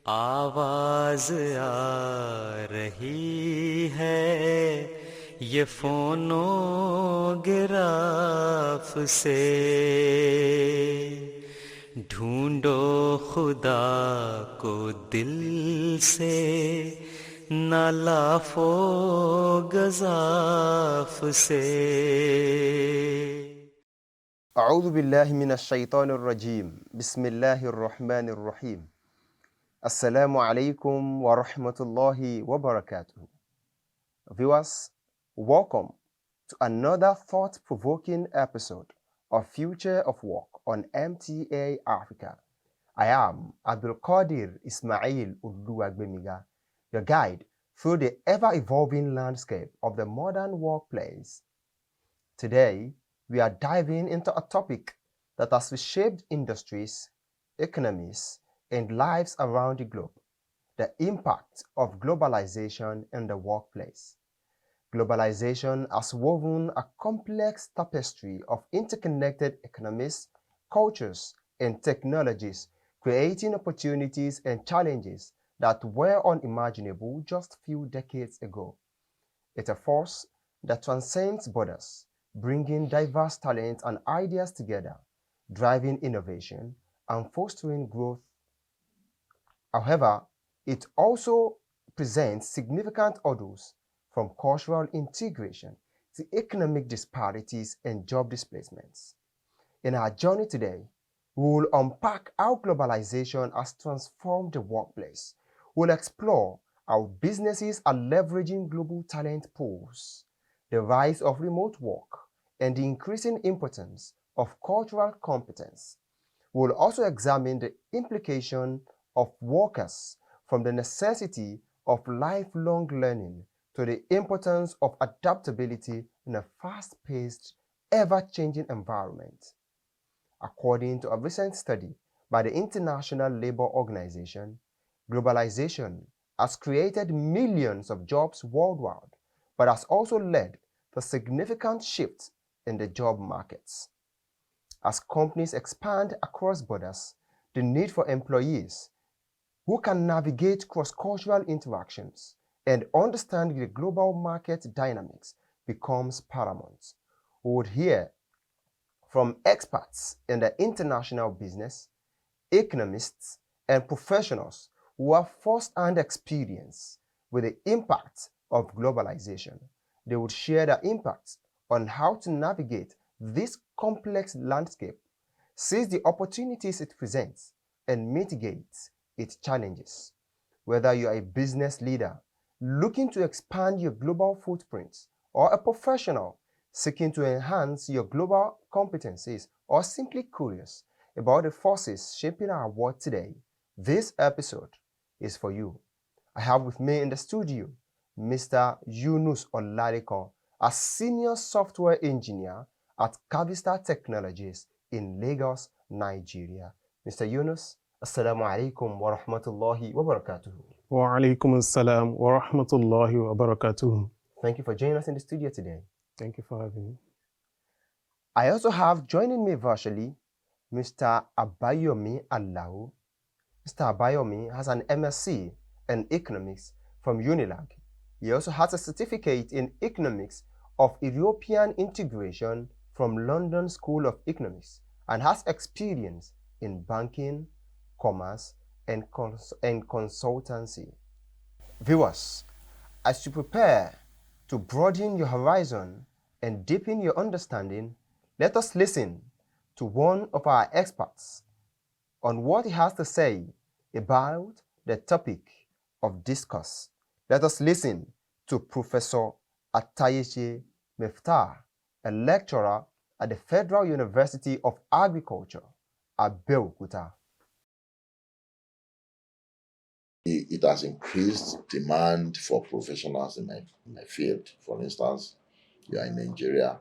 आवाज आ रही है ये फोनोग्राफ से, ढूंढो खुदा को दिल से, ना लाफो गजाफ से। أعوذ بالله من الشيطان الرجيم بسم الله الرحمن الرحيم السلام عليكم ورحمة الله وبركاته. Viewers, welcome to another thought-provoking episode of Future of Work on MTA Africa. I am Abdul Qadir Ismail Uluwagbemiga, your guide through the ever-evolving landscape of the modern workplace. Today, we are diving into a topic that has reshaped industries, economies, and lives around the globe: the impact of globalization in the workplace. Globalization has woven a complex tapestry of interconnected economies, cultures, and technologies, creating opportunities and challenges that were unimaginable just a few decades ago. It's a force that transcends borders, bringing diverse talents and ideas together, driving innovation and fostering growth. However, it also presents significant hurdles, from cultural integration to economic disparities and job displacements. In our journey today, we will unpack how globalization has transformed the workplace. We'll explore how businesses are leveraging global talent pools, the rise of remote work, and the increasing importance of cultural competence. We'll also examine the implication of workers, from the necessity of lifelong learning to the importance of adaptability in a fast-paced, ever-changing environment. According to a recent study by the International Labour Organization, globalization has created millions of jobs worldwide, but has also led to significant shifts in the job markets. As companies expand across borders, the need for employees who can navigate cross-cultural interactions and understand the global market dynamics becomes paramount. We would hear from experts in the international business, economists, and professionals who have first-hand experience with the impact of globalization. They would share their impacts on how to navigate this complex landscape, seize the opportunities it presents, and mitigate its challenges. Whether you are a business leader looking to expand your global footprint, or a professional seeking to enhance your global competencies, or simply curious about the forces shaping our world today, this episode is for you. I have with me in the studio Mr. Yunus Olarikon, a senior software engineer at Kavista Technologies in Lagos, Nigeria. Mr. Yunus, Assalamu alaikum wa rahmatullahi wa barakatuhu. Wa alaikum assalam wa rahmatullahi wa barakatuhu. Thank you for joining us in the studio today. Thank you for having me. I also have joining me virtually Mr. Abayomi Allahu. Mr. Abayomi has an MSc in Economics from Unilag. He also has a certificate in Economics of European Integration from London School of Economics and has experience in banking, commerce, and consultancy. Viewers, as you prepare to broaden your horizon and deepen your understanding, let us listen to one of our experts on what he has to say about the topic of discourse. Let us listen to Professor Atayeche Meftah, a lecturer at the Federal University of Agriculture, Abeokuta. It has increased demand for professionals in my field. For instance, you are in Nigeria.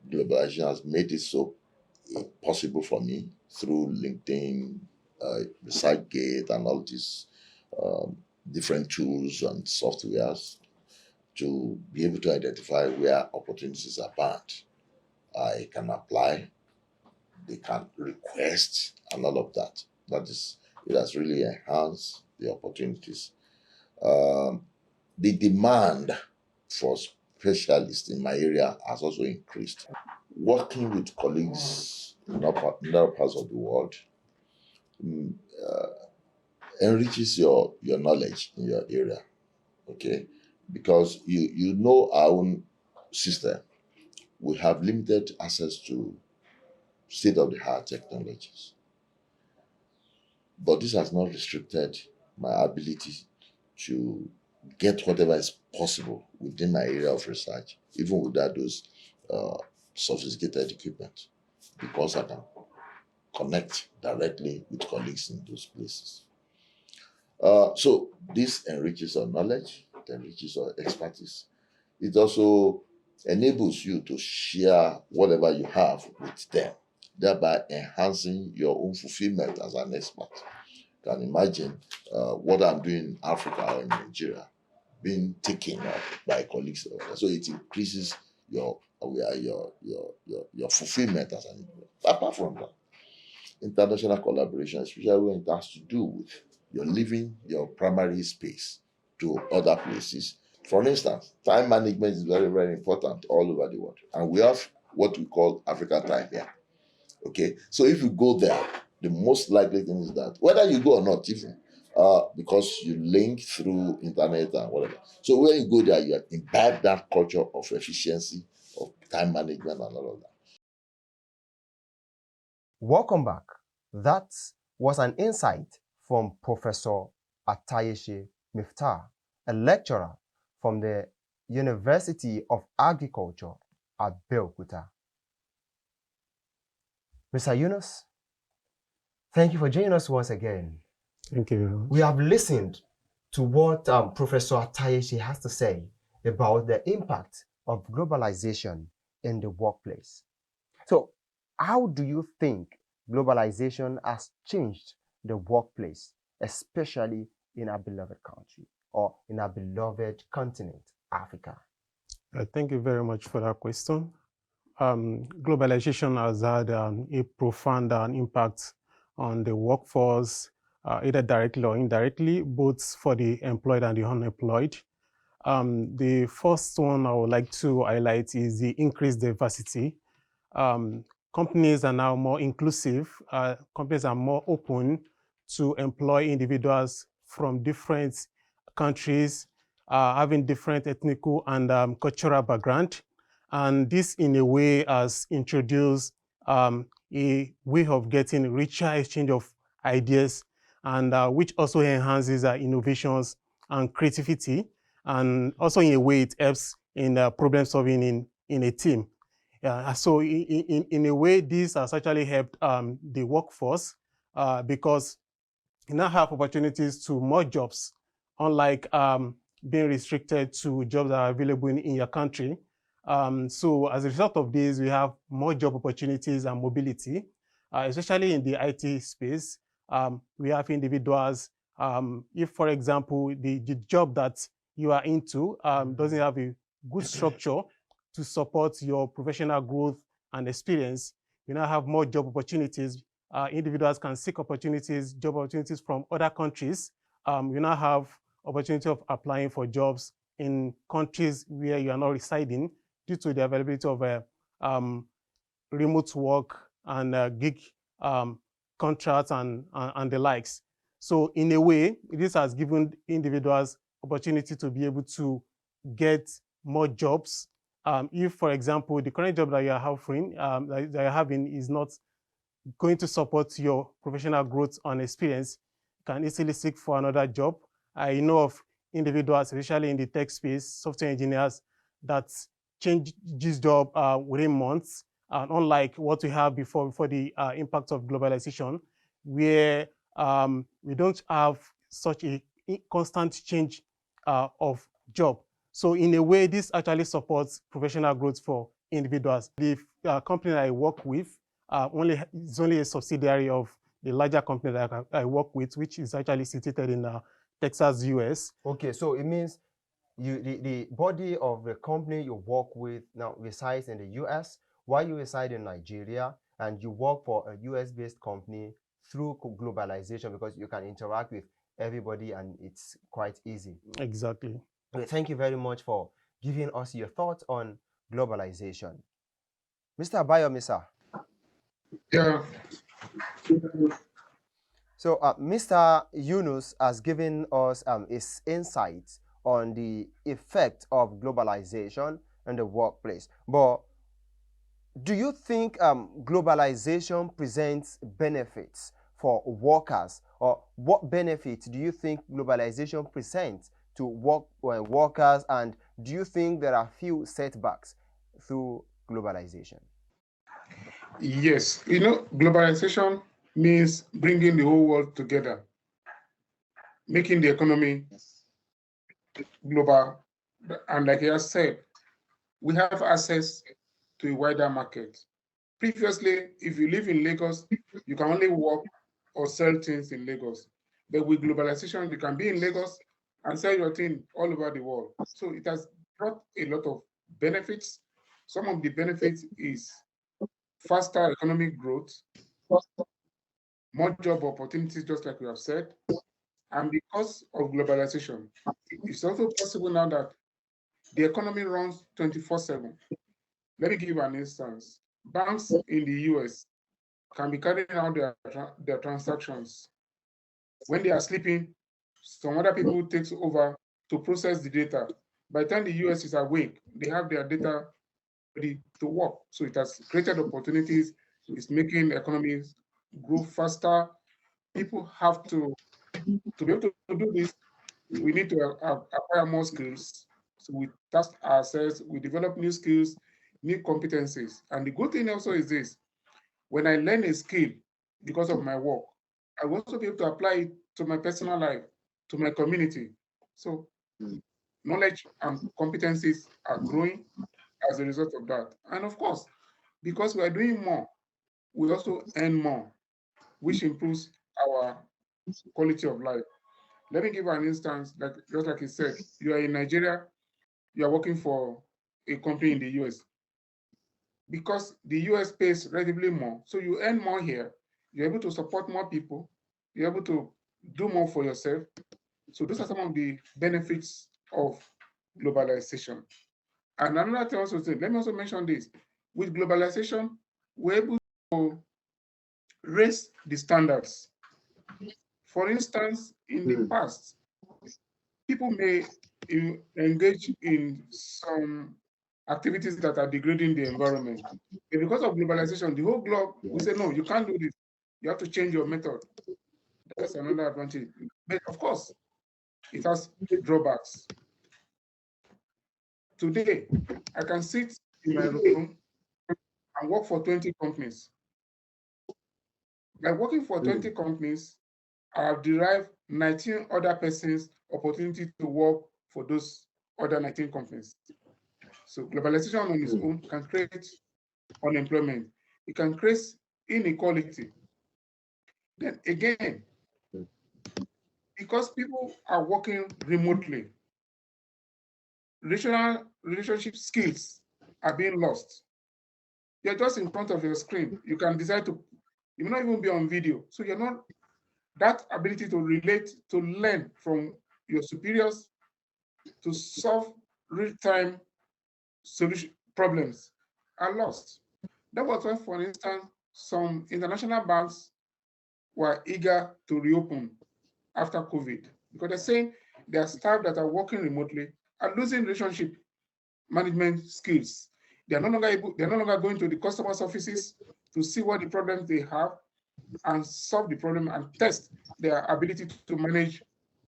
Globalization has made it so possible for me through LinkedIn, ResearchGate, and all these different tools and softwares to be able to identify where opportunities are bound. I can apply, they can request, and all of that. That is It has really enhanced the opportunities. The demand for specialists in my area has also increased. Working with colleagues in other parts of the world mm, enriches your knowledge in your area, okay? Because you know our own system. We have limited access to state-of-the-art technologies. But this has not restricted my ability to get whatever is possible within my area of research, even without those uh, sophisticated equipment, because I can connect directly with colleagues in those places. So this enriches our knowledge, it enriches our expertise. It also enables you to share whatever you have with them, thereby enhancing your own fulfillment as an expert. You can imagine what I'm doing in Africa or in Nigeria being taken up by colleagues. So it increases your fulfillment as an individual. Apart from that, international collaboration, especially when it has to do with your leaving your primary space to other places. For instance, time management is very, very important all over the world. And we have what we call Africa time here. Okay, so if you go there, the most likely thing is that whether you go or not, even because you link through internet and whatever. So when you go there, you imbibe that culture of efficiency, of time management, and all of that. Welcome back. That was an insight from Professor Atayeshi Miftah, a lecturer from the University of Agriculture at Beokuta. Mr. Yunus, thank you for joining us once again. Thank you very much. We have listened to what Professor Atayeshi has to say about the impact of globalization in the workplace. So, how do you think globalization has changed the workplace, especially in our beloved country or in our beloved continent, Africa? Thank you very much for that question. Globalization has had a profound impact on the workforce, either directly or indirectly, both for the employed and the unemployed. The first one I would like to highlight is the increased diversity. Companies are now more inclusive. Companies are more open to employ individuals from different countries, having different ethnical and cultural background. And this, in a way, has introduced a way of getting richer exchange of ideas, and which also enhances innovations and creativity. And also, in a way, it helps in problem solving in a team. So in a way, this has actually helped the workforce because you now have opportunities to more jobs, unlike being restricted to jobs that are available in your country. So as a result of this, we have more job opportunities and mobility, especially in the IT space. We have individuals, if, for example, the job that you are into doesn't have a good structure to support your professional growth and experience, you now have more job opportunities. Individuals can seek opportunities, job opportunities from other countries. You now have opportunity of applying for jobs in countries where you are not residing due to the availability of remote work and gig contracts and the likes. So in a way, this has given individuals opportunity to be able to get more jobs. If, for example, the current job that you are having, is not going to support your professional growth and experience, you can easily seek for another job. I know of individuals, especially in the tech space, software engineers, that change this job within months, unlike what we have before the impact of globalization, where we don't have such a constant change of job. So in a way, this actually supports professional growth for individuals. The company that I work with is only a subsidiary of the larger company that I work with, which is actually situated in Texas, US. Okay, so it means the body of the company you work with now resides in the US, while you reside in Nigeria, and you work for a US-based company through globalization, because you can interact with everybody and it's quite easy. Exactly. Okay, thank you very much for giving us your thoughts on globalization. Mr. Abayomi, sir. Yeah. So, Mr. Yunus has given us his insights on the effect of globalization in the workplace. But do you think globalization presents benefits for workers, or what benefits do you think globalization presents to workers, and do you think there are few setbacks through globalization? Yes. Globalization means bringing the whole world together, making the economy global. And like I said, we have access to a wider market. Previously, if you live in Lagos, you can only work or sell things in Lagos. But with globalization, you can be in Lagos and sell your thing all over the world. So it has brought a lot of benefits. Some of the benefits is faster economic growth, more job opportunities, just like we have said. And because of globalization, it's also possible now that the economy runs 24/7. Let me give you an instance. Banks in the US can be carrying out their transactions. When they are sleeping, some other people takes over to process the data. By the time the US is awake, they have their data ready to work. So it has created opportunities. It's making economies grow faster. People have to be able to do this, we need to acquire more skills. So we task ourselves, we develop new skills, new competencies. And the good thing also is this: when I learn a skill because of my work, I will also be able to apply it to my personal life, to my community. So knowledge and competencies are growing as a result of that. And of course, because we are doing more, we also earn more, which improves our quality of life. Let me give an instance, like just like he said, you are in Nigeria, you are working for a company in the US. Because the US pays relatively more, so you earn more here, you're able to support more people, you're able to do more for yourself. So those are some of the benefits of globalization. And another thing also, let me also mention this: with globalization, we're able to raise the standards. For instance, in the past, people may engage in some activities that are degrading the environment. But because of globalization, the whole globe will say, no, you can't do this. You have to change your method. That's another advantage. But of course, it has drawbacks. Today, I can sit in my room and work for 20 companies. By working for 20 companies, I have derived 19 other persons opportunity to work for those other 19 companies. So globalization on its own can create unemployment. It can create inequality. Then again, because people are working remotely, relationship skills are being lost. You're just in front of your screen. You can decide to, you may not even be on video. So you're not, that ability to relate, to learn from your superiors, to solve real-time solution problems are lost. That was why, for instance, some international banks were eager to reopen after COVID, because they're saying their staff that are working remotely are losing relationship management skills. They're no longer going to the customers' offices to see what the problems they have and solve the problem and test their ability to manage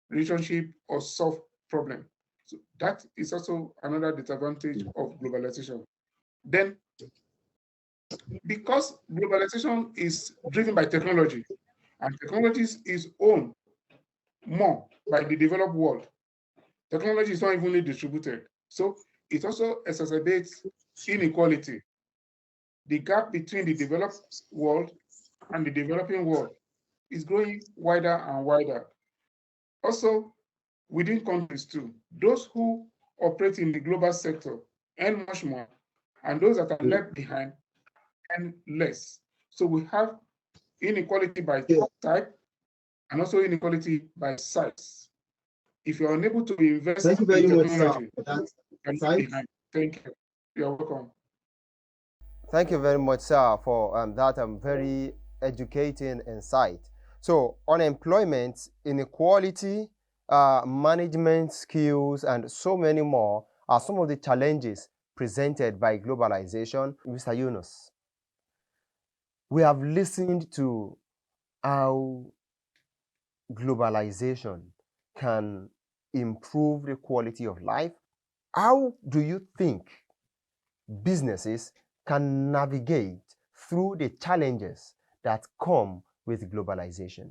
relationship or solve problem. So that is also another disadvantage of globalization. Then, because globalization is driven by technology, and technology is owned more by the developed world, technology is not evenly distributed. So it also exacerbates inequality. The gap between the developed world and the developing world is growing wider and wider. Also, within countries too, those who operate in the global sector earn much more, and those that are left behind earn less. So we have inequality by type, and also inequality by size. If you're unable to invest Thank you in very much, sir, technology, for that you're insight. behind. Thank you. You're welcome. Thank you very much, sir, for that very educating insight. So, unemployment, inequality, management skills, and so many more are some of the challenges presented by globalization. Mr. Yunus, we have listened to how globalization can improve the quality of life. How do you think businesses can navigate through the challenges that come with globalization?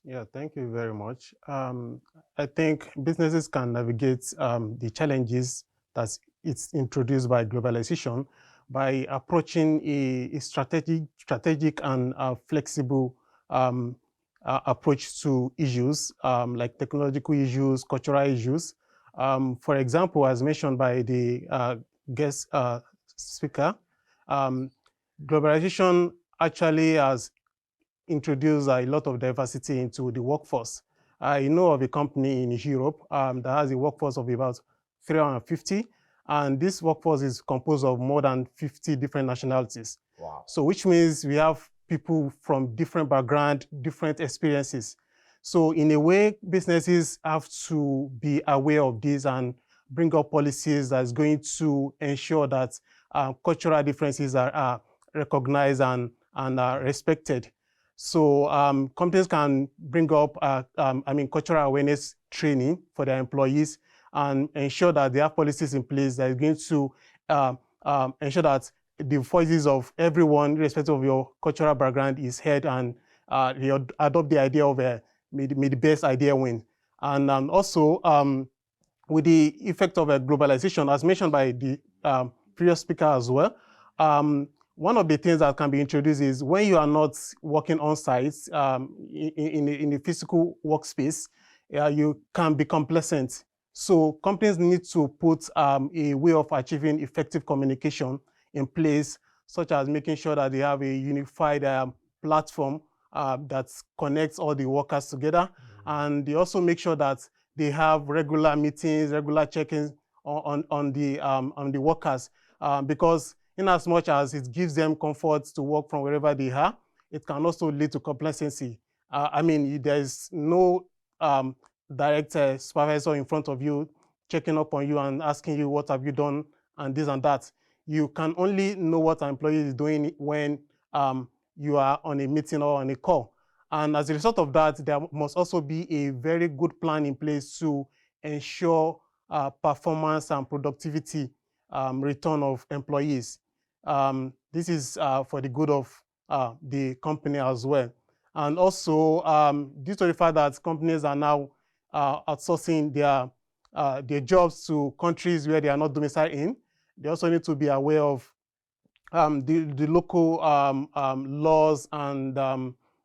Yeah, thank you very much. I think businesses can navigate the challenges that it's introduced by globalization by approaching a strategic and flexible approach to issues like technological issues, cultural issues. For example, as mentioned by the guest speaker, um, globalization actually has introduce a lot of diversity into the workforce. I know of a company in Europe that has a workforce of about 350, and this workforce is composed of more than 50 different nationalities. Wow. So which means we have people from different background, different experiences. So in a way, businesses have to be aware of this and bring up policies that's going to ensure that cultural differences are recognized and are respected. So companies can bring up, cultural awareness training for their employees and ensure that they have policies in place that are going to ensure that the voices of everyone, irrespective of your cultural background, is heard, and they adopt the idea of may the best idea win. And also, with the effect of globalization, as mentioned by the previous speaker as well, one of the things that can be introduced is when you are not working on site in a physical workspace, you can be complacent. So companies need to put a way of achieving effective communication in place, such as making sure that they have a unified platform that connects all the workers together. And they also make sure that they have regular meetings, regular check-ins on the workers, because in as much as it gives them comfort to work from wherever they are, it can also lead to complacency. There is no direct supervisor in front of you checking up on you and asking you what have you done and this and that. You can only know what an employee is doing when you are on a meeting or on a call. And as a result of that, there must also be a very good plan in place to ensure performance and productivity return of employees. This is for the good of the company as well. And also, due to the fact that companies are now outsourcing their jobs to countries where they are not domiciled in, they also need to be aware of the local laws and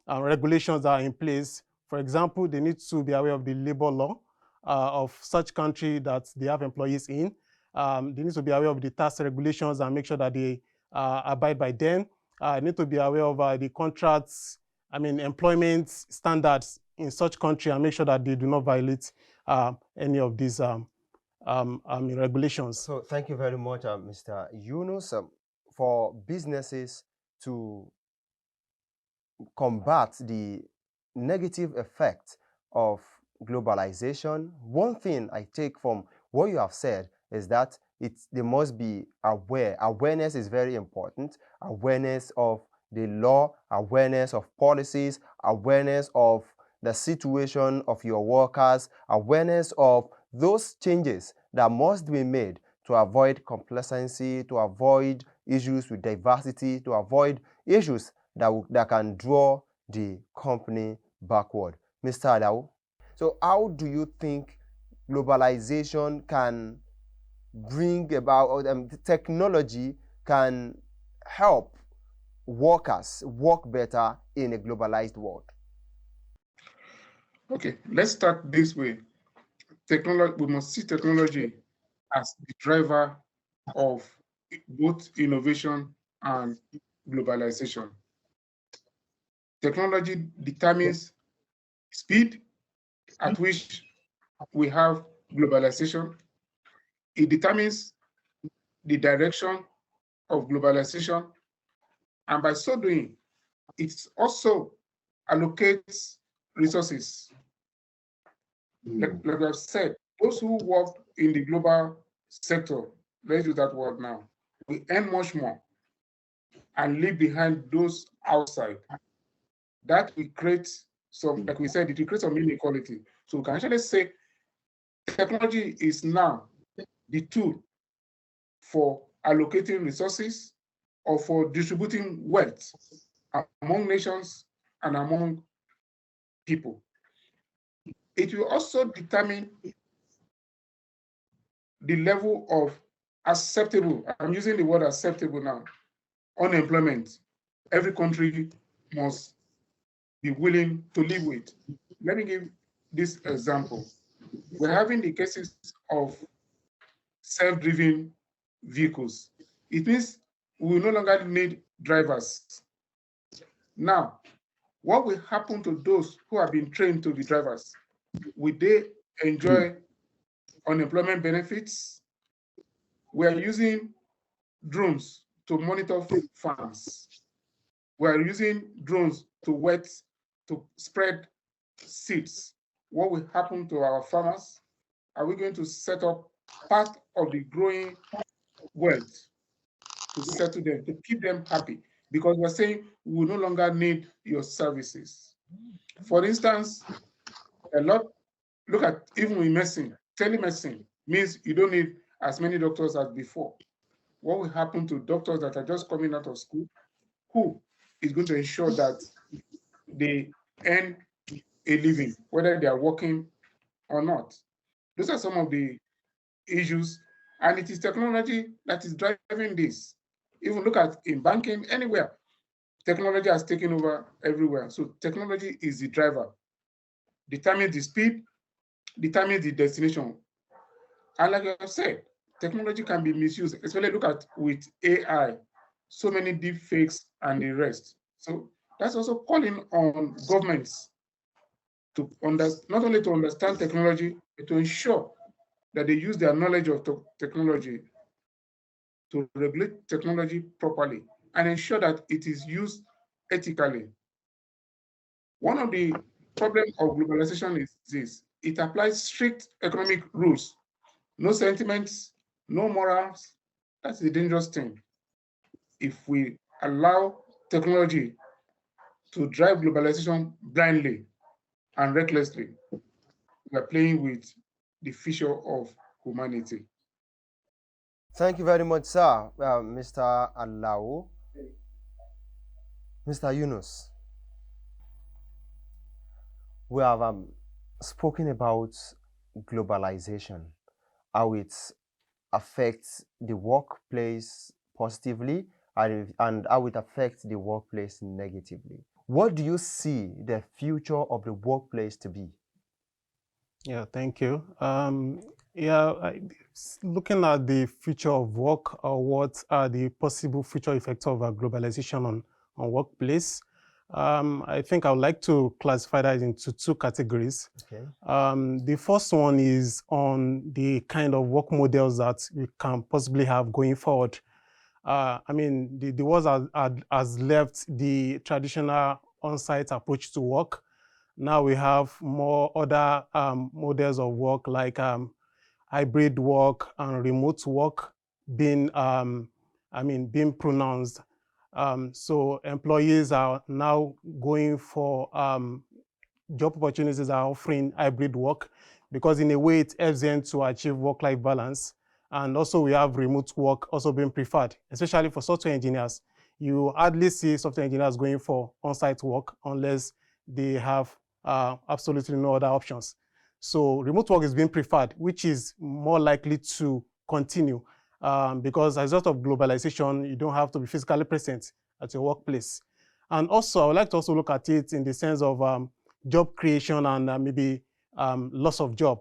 regulations that are in place. For example, they need to be aware of the labor law of such country that they have employees in. They need to be aware of the tax regulations and make sure that they abide by them. They need to be aware of the contracts, employment standards in such country and make sure that they do not violate any of these regulations. So thank you very much, Mr. Yunus. For businesses to combat the negative effect of globalization, one thing I take from what you have said is that they must be aware. Awareness is very important. Awareness of the law, awareness of policies, awareness of the situation of your workers, awareness of those changes that must be made to avoid complacency, to avoid issues with diversity, to avoid issues that can draw the company backward. Mr. Adao, so how do you think globalization can bring about, or technology can help workers work better in a globalized world? Okay, let's start this way. Technology, we must see technology as the driver of both innovation and globalization. Technology determines speed at which we have globalization. It determines the direction of globalization. And by so doing, it also allocates resources. Like I've said, those who work in the global sector, let's use that word now, we earn much more and leave behind those outside. That will create some, like we said, it will create some inequality. So we can actually say technology is now the tool for allocating resources or for distributing wealth among nations and among people. It will also determine the level of acceptable, I'm using the word acceptable now, unemployment. Every country must be willing to live with. Let me give this example. We're having the cases of self-driven vehicles. It means we will no longer need drivers. Now, what will happen to those who have been trained to be drivers? Will they enjoy unemployment benefits? We are using drones to monitor farms. We are using drones to spread seeds. What will happen to our farmers? Are we going to set up part of the growing wealth to settle them, to keep them happy? Because we're saying we will no longer need your services. For instance, look at even in medicine, telemedicine means you don't need as many doctors as before. What will happen to doctors that are just coming out of school? Who is going to ensure that they earn a living, whether they are working or not? Those are some of the issues, and it is technology that is driving this. Even look at in banking, anywhere, technology has taken over everywhere. So technology is the driver, determines the speed, determines the destination. And like I said, technology can be misused, especially look at with AI, so many deep fakes and the rest. So that's also calling on governments to not only to understand technology, but to ensure that they use their knowledge of technology to regulate technology properly and ensure that it is used ethically. One of the problems of globalization is this: it applies strict economic rules, no sentiments, no morals. That's the dangerous thing. If we allow technology to drive globalization blindly and recklessly, we are playing with the future of humanity. Thank you very much, sir, Mr. Alao. Mr. Yunus, we have spoken about globalization, how it affects the workplace positively and how it affects the workplace negatively. What do you see the future of the workplace to be? Yeah, thank you. Looking at the future of work, or what are the possible future effects of globalization on workplace, I think I would like to classify that into two categories. Okay. The first one is on the kind of work models that we can possibly have going forward. I mean, the world has left the traditional on-site approach to work. Now we have more other models of work, like hybrid work and remote work being, being pronounced. So employees are now going for job opportunities that are offering hybrid work, because in a way it helps them to achieve work-life balance. And also we have remote work also being preferred, especially for software engineers. You hardly see software engineers going for on-site work unless they have absolutely no other options. So remote work is being preferred, which is more likely to continue because as a result of globalization, you don't have to be physically present at your workplace. And also, I would like to also look at it in the sense of job creation and maybe loss of job.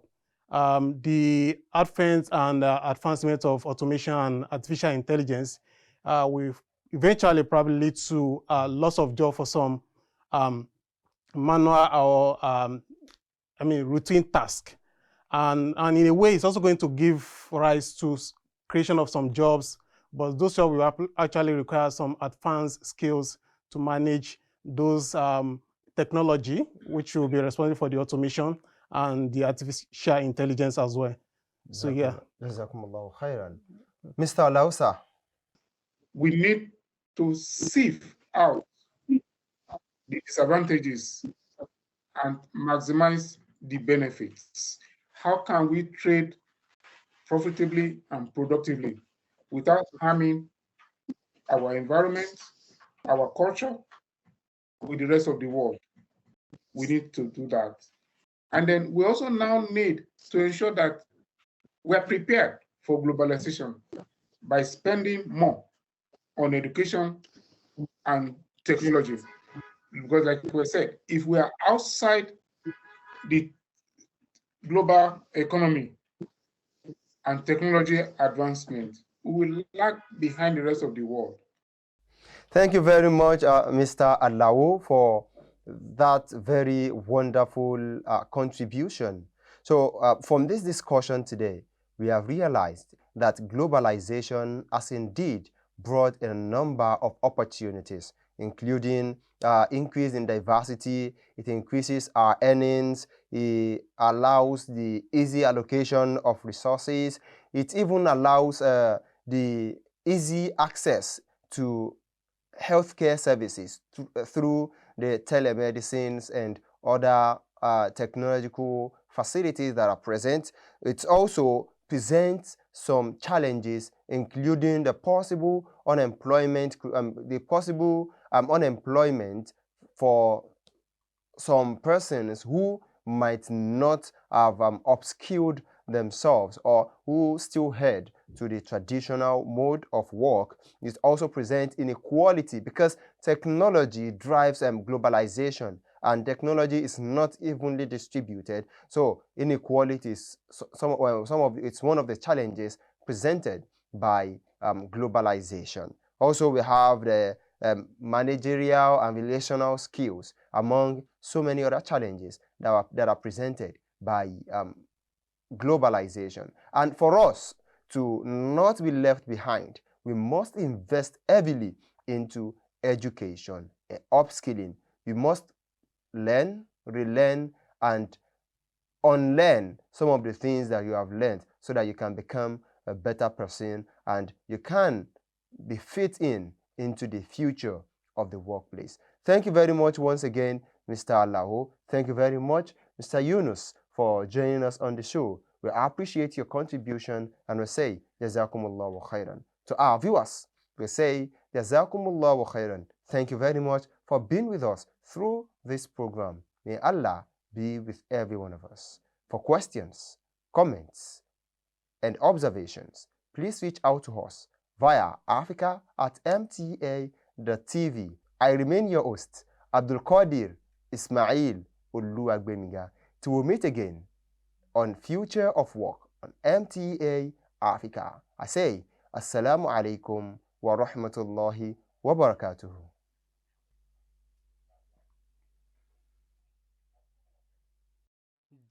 The advent and advancement of automation and artificial intelligence will eventually probably lead to loss of job for some manual or routine task. And in a way, it's also going to give rise to creation of some jobs, but those jobs will actually require some advanced skills to manage those technology, which will be responsible for the automation and the artificial intelligence as well. So yeah. Jazakumullahu khairan. Mr. Lausa. We need to sift out the disadvantages and maximize the benefits. How can we trade profitably and productively without harming our environment, our culture, with the rest of the world? We need to do that. And then we also now need to ensure that we're prepared for globalization by spending more on education and technology. Because like we said, if we are outside the global economy and technology advancement, we will lag behind the rest of the world. Thank you very much, Mr. Alawo, for that very wonderful contribution. So from this discussion today, we have realized that globalization has indeed brought a number of opportunities, including increase in diversity. It increases our earnings. It allows the easy allocation of resources. It even allows the easy access to healthcare services through the telemedicines and other technological facilities that are present. It also presents some challenges, including the possible unemployment, unemployment for some persons who might not have upskilled themselves or who still head to the traditional mode of work. It also presents inequality because technology drives globalization, and technology is not evenly distributed. So inequality is it's one of the challenges presented by globalization. Also, we have the managerial and relational skills, among so many other challenges that are presented by globalization. And for us to not be left behind, we must invest heavily into education, upskilling. We must learn, relearn, and unlearn some of the things that you have learned so that you can become a better person and you can be fit into the future of the workplace. Thank you very much once again, Mr. Alaho. Thank you very much, Mr. Yunus, for joining us on the show. We appreciate your contribution and we say, Jazakumullahu khairan. To our viewers, we say, Jazakumullahu khairan. Thank you very much for being with us through this program. May Allah be with every one of us. For questions, comments, and observations, please reach out to us via africa@mta.tv. I remain your host, Abdul Qadir Ismail Uluagbemiga. Till we meet again on Future of Work on MTA Africa. I say, Assalamu alaikum wa rahmatullahi wa barakatuh.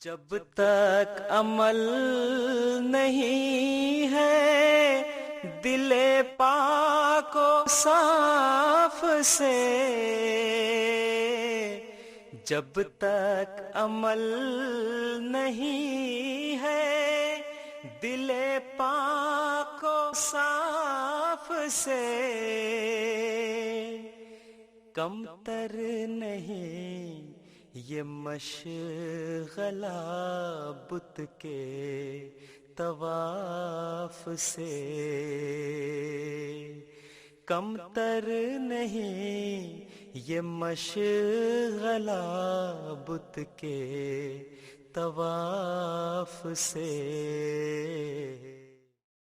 जब तक अमल नहीं है दिले पाको साफ से, जब तक अमल नहीं है दिले पाको साफ से, कमतर नहीं ये मशगला बुत के तवाफ से, कमतर नहीं ये मशगला बुत के तवाफ से।